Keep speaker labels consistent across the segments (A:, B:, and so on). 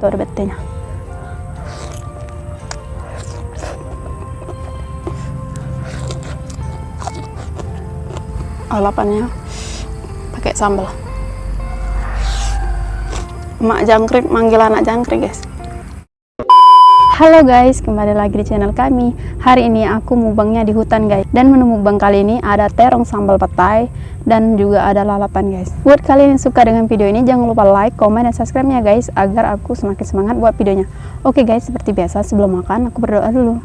A: tuh ada betenya. Lalapannya pakai sambal. Mak jangkrik manggil anak jangkrik, guys. Halo guys, kembali lagi di channel kami. Hari ini aku mukbangnya di hutan guys. Dan menu mukbang kali ini ada terong sambal petai dan juga ada lalapan guys. Buat kalian yang suka dengan video ini, jangan lupa like, komen, dan subscribe-nya guys, agar aku semakin semangat buat videonya. Oke guys, seperti biasa sebelum makan aku berdoa dulu.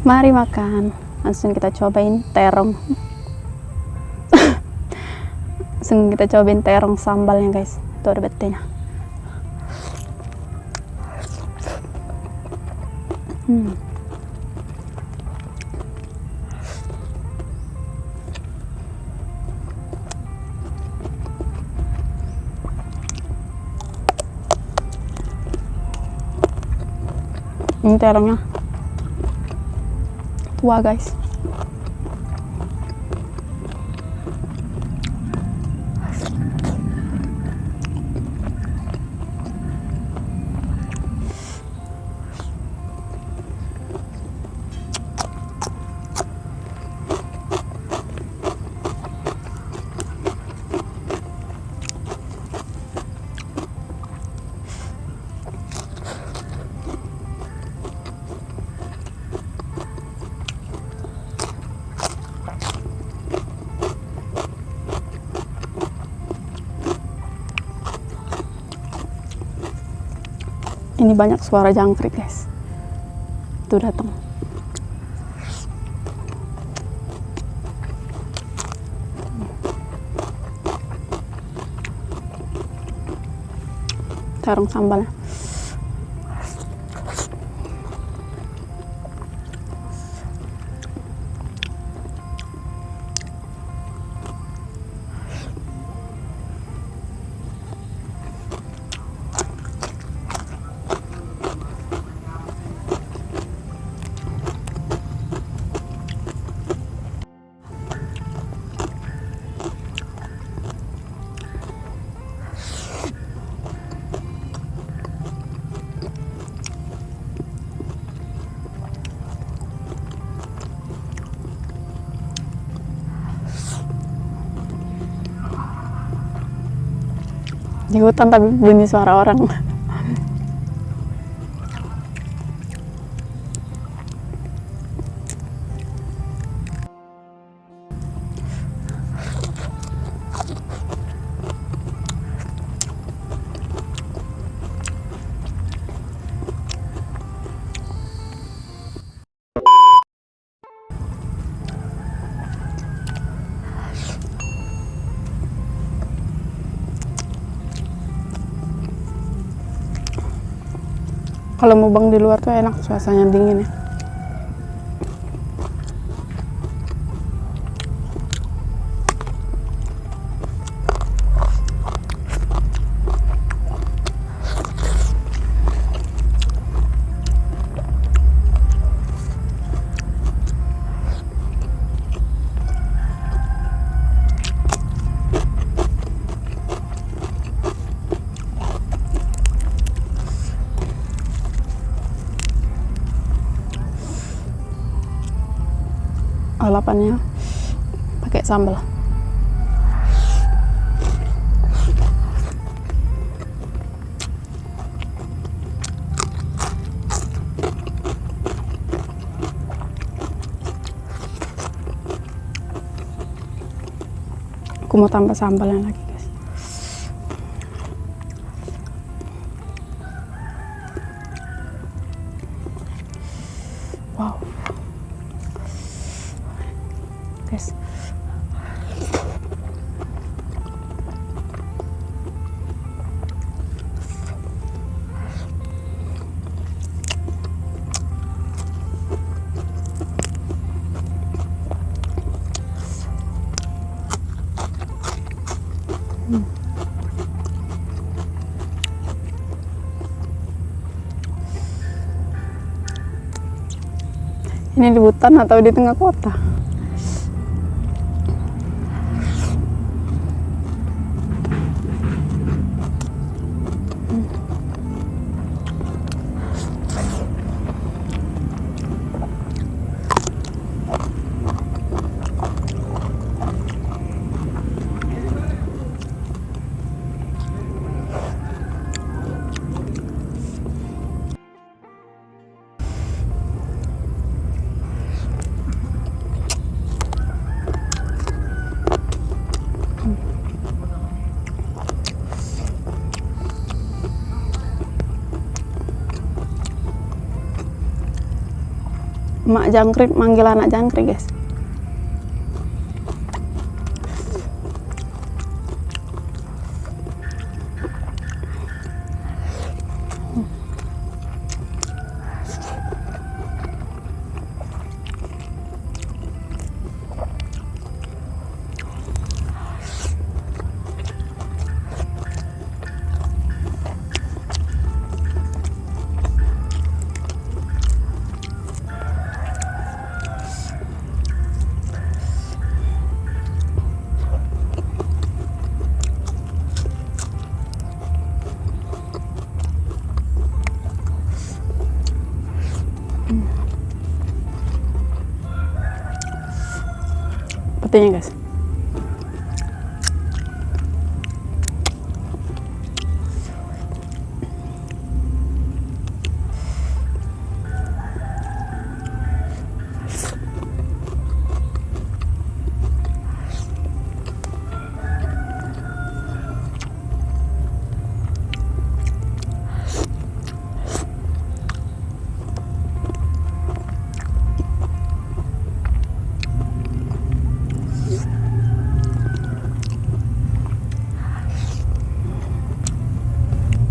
A: Mari makan. Langsung kita cobain terong. Langsung kita cobain terong sambalnya guys. Tuh ada betenya. Ini terongnya tua guys. Ini banyak suara jangkrik guys. Tuh datang. Terong sambalnya. Di hutan tapi bunyi suara orang. Kalau mukbang di luar tuh enak, suasananya dingin ya. Lalapannya pakai sambal. Aku mau tambah sambalnya lagi guys. Wow guys. Ini di hutan atau di tengah kota? mak jangkrik manggil anak jangkrik, guys. Petinya, guys.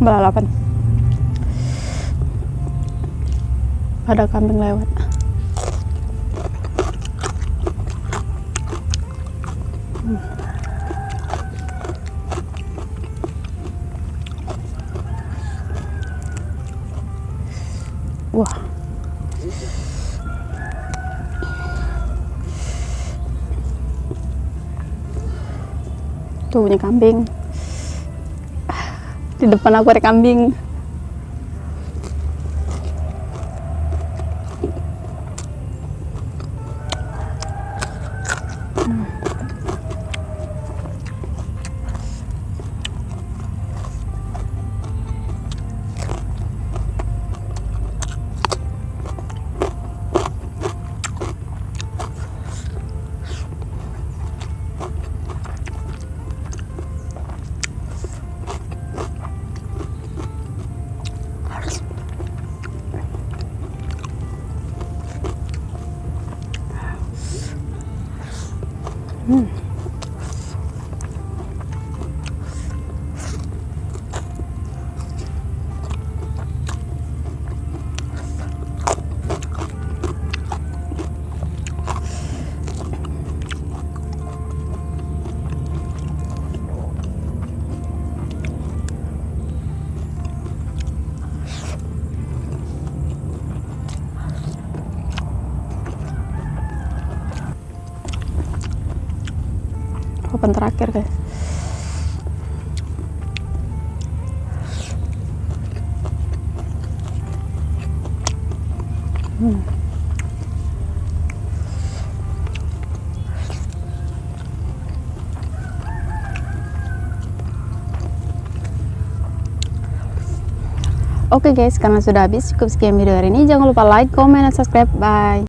A: Balalapan. Ada kambing lewat. Wah. Tuh punya kambing. Di depan aku ada kambing. Papan terakhir, guys. Oke guys, karena sudah habis, cukup sekian video hari ini. Jangan lupa like, comment, dan subscribe. Bye.